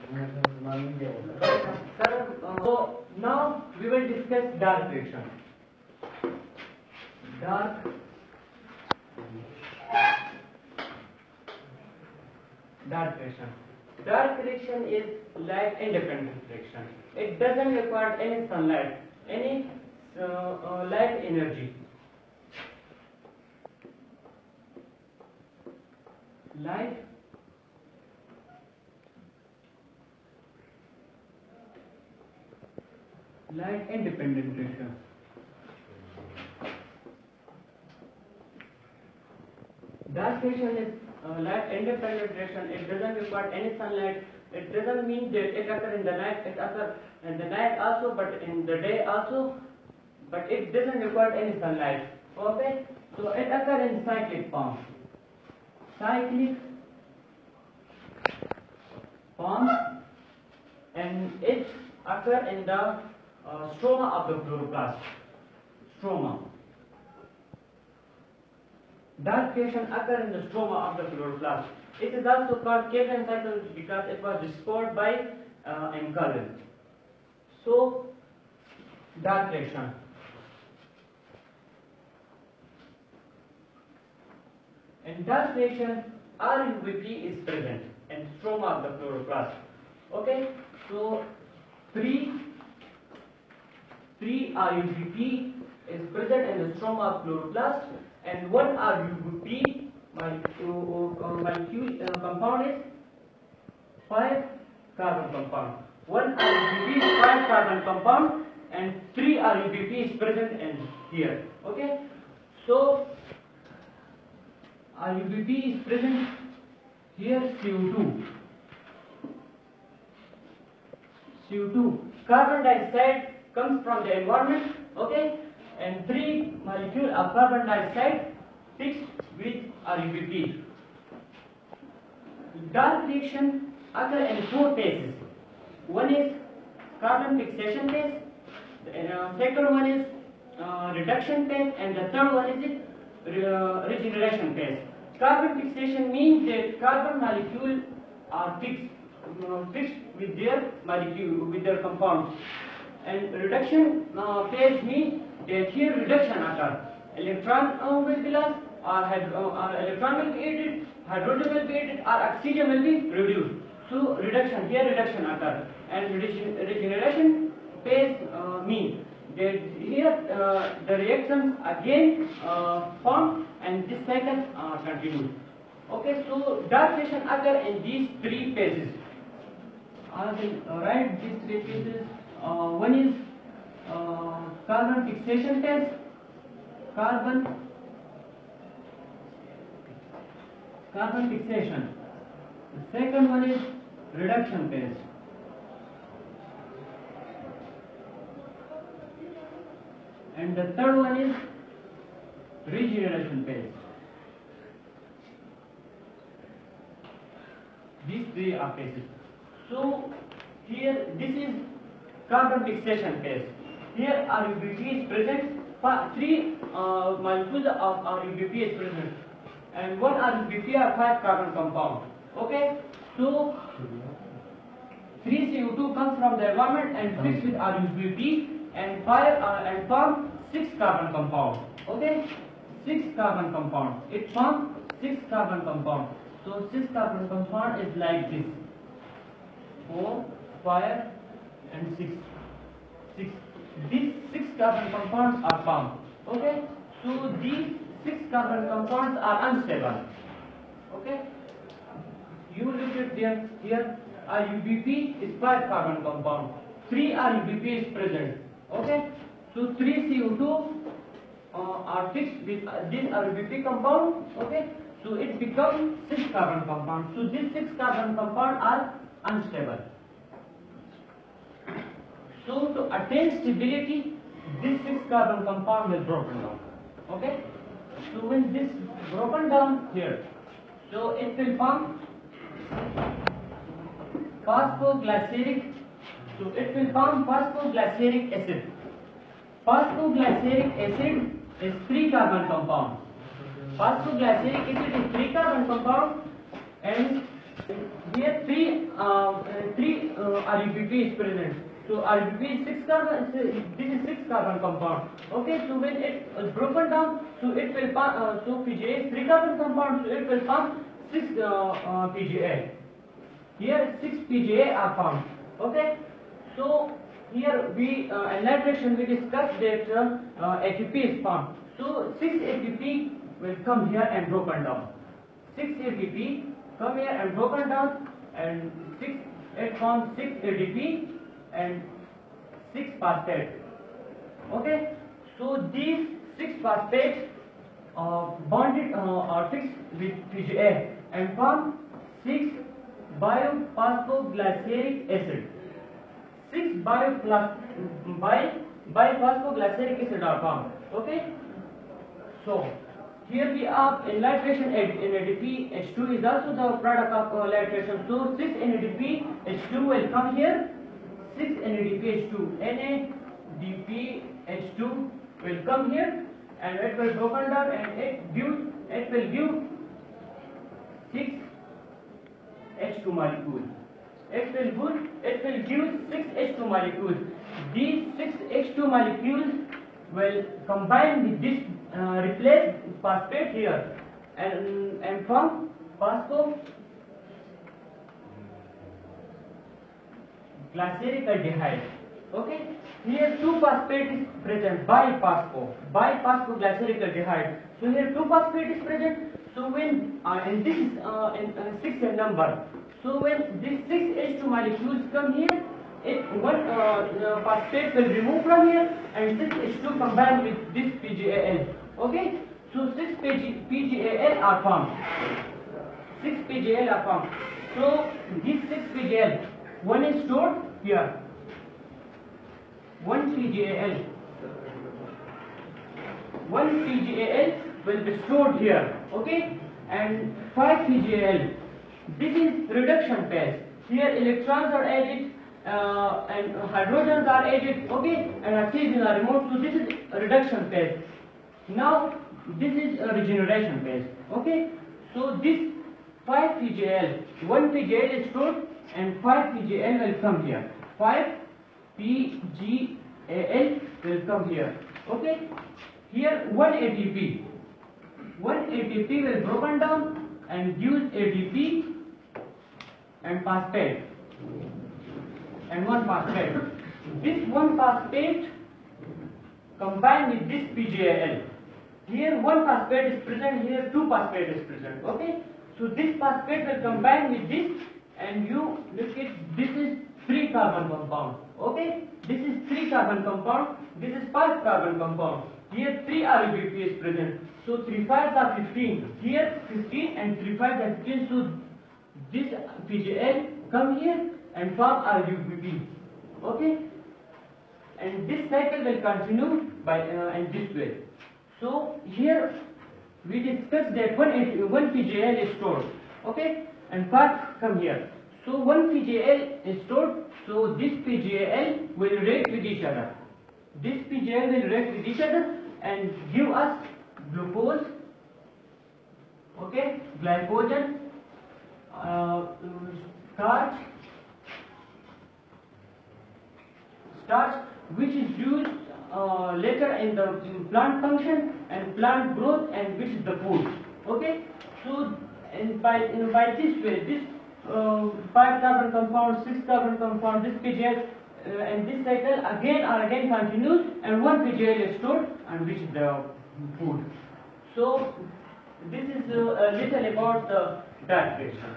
So now we will discuss dark reaction. Dark reaction. Dark reaction is light independent reaction. It doesn't require any sunlight, any light energy. Light independent reaction. Dark reaction is light independent reaction. It doesn't require any sunlight. It doesn't mean that it occurs in the night. It occurs in the night also, but in the day also. But it doesn't require any sunlight. Okay? So it occurs in cyclic form. And it occurs in the stroma of the chloroplast. Stroma. Dark reaction occurs in the stroma of the chloroplast. It is also called Kevin cycle because it was discovered by Calvin. So, dark reaction. In dark reaction, RUBP is present in stroma of the chloroplast. Okay, so 3 RUBP is present in the stroma of chloroplast, and 1 RUBP molecule compound is 5 carbon compound. 1 RUBP is 5 carbon compound, and 3 RUBP is present in here. Okay, so RUBP is present here. CO2. Carbon dioxide comes from the environment. Okay, and 3 molecules of carbon dioxide fixed with RUBP. Dark reaction occurs in 4 phases. One is carbon fixation phase, second one is reduction phase, and the third one is regeneration phase. Carbon fixation means that carbon molecules are fixed with their molecule, with their compounds. And reduction phase means that here reduction occurs. Electron will be lost, or electron will be added, hydrogen will be added, or oxygen will be reduced. So reduction occurs. And regeneration phase means that here the reactions again form, and this cycle continues. Okay, so dark reaction occurs in these 3 phases. I will write these 3 phases. One is carbon fixation phase, carbon fixation. The second one is reduction phase. And the third one is regeneration phase. These 3 are phases. So here this is carbon fixation phase. Here RUBP is present. 3 molecules of RUBP is present, and 1 RUBP are 5 carbon compound. Okay, so 3 CO2 comes from the environment and fixed with RUBP, and 5 and form 6 carbon compound. Okay, 6 carbon compound. It forms 6 carbon compound. So 6 carbon compound is like this: 4, 5, and 6. These 6 carbon compounds are formed. Okay, so these 6 carbon compounds are unstable. Okay, you look at there. Here RUBP is 5 carbon compound. 3 RUBP is present. Okay, so 3 CO2 are fixed with this RUBP compound. Okay, so it becomes 6 carbon compound. So these 6 carbon compound are unstable. So to attain stability, this 6 carbon compound is broken down. Okay, so when this broken down here, so it will form phosphoglyceric. So it will form phosphoglyceric acid. Phosphoglyceric acid is 3 carbon compound. Phosphoglyceric acid is 3 carbon compound, and here three RUBP is present. So RUBP is 6 carbon. This is 6 carbon compound. Okay. So when it is broken down, so it will pass. So PGA is 3 carbon compound. So it will pass 6 PGA. Here 6 PGA are found. Okay. So here we in that section we discussed that ATP is found. So 6 ATP will come here and broken down. 6 ATP come here and broken down, and it forms 6 ADP and 6 phosphate. Okay. So these 6 phosphates bonded or fixed with PGA and form 6 biophosphoglyceric acid. 6 biphosphoglyceric acid are formed. Okay. So here we have in nitration NADP H2 is also the product of nitration. So 6 NADP H2 will come here. 6 NADP H2 NADP H2 will come here, and it will broken down and it will give 6 H2 molecules. It will give 6 H2 molecules. These 6 H2 molecules will combine with this replace phosphate here and form phosphoglyceric aldehyde. Okay. Here 2 phosphate is present, biphosphoglyceric aldehyde. So here 2 phosphate is present. So when and this is in 6 number. So when these 6 H2 molecules come here, one phosphate will remove from here and 6 H2 combine with this PGAL. Okay. So 6 PGAL are formed. 6 PGAL are formed. So these 6 PGAL, one is stored here. 1 PGAL will be stored here. Okay. And 5 PGAL. This is reduction phase. Here electrons are added and hydrogens are added. Okay. And oxygen are removed. So this is reduction phase. Now this is a regeneration phase. Okay. So this 5 PGAL, 1 PGAL is stored and 5 PGAL will come here. 5 PGAL will come here. Okay. Here 1 ATP. 1 ATP will broken down and use ADP and phosphate and 1 phosphate. This 1 phosphate combined with this PGAL. Here 1 phosphate is present, here 2 phosphate is present. Okay. So this phosphate will combine with this, and you look at this is 3 carbon compound. Okay. This is 3 carbon compound. This is 5 carbon compound. Here 3 RUBP is present. So 3 5s are 15. Here 15 and 3 5s are 15. So this PGL come here and form RUBP. Okay. And this cycle will continue by in this way. So here we discussed that one PGL is stored. Okay. And 5 come here. So 1 PGL is stored. So this PGL will react with each other. This PGL will react with each other and give us glucose, okay, glycogen, starch, which is used later in the plant function and plant growth, and which is the food. Okay. So by this way, this 5 carbon compound, 6 carbon compound, this PGL and this cycle again continues, and 1 PGL is stored, and which is the food. So this is a little about the diet reaction.